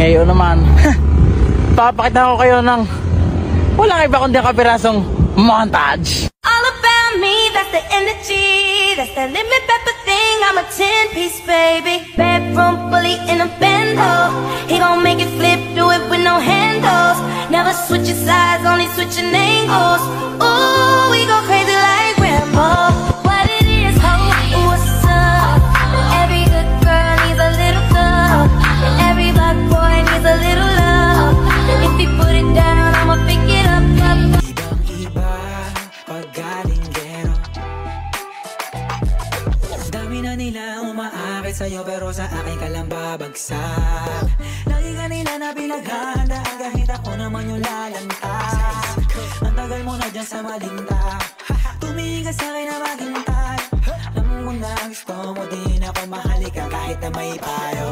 Ngayon naman, papakita ko kayo ng walang iba kundi kapirasong montage. All about me, that's the energy. That's the lemon pepper thing, I'm a 10-piece baby. Bedroom bully in a bando. He gon' make it flip, do it with no handles. Never switching sides, only switching angles. Ooh, we go crazy like Rambo. What it is, ho, what's up? Every good girl needs a little love, and every black boy needs a little love. If he put it down, I'ma pick it up, up. Ibang-iba pag galing gero. Dami na nila umaakit sa'yo, pero sa akin ka lang babagsak. Lagi ka nila na pinaghahandaan, kahit ako naman yung lalanta. Ang tagal mo na dyan sa malinta, tumingin ka sa'kin na maghintay. Alam mo na gusto mo din ako, mahali ka kahit na may payo.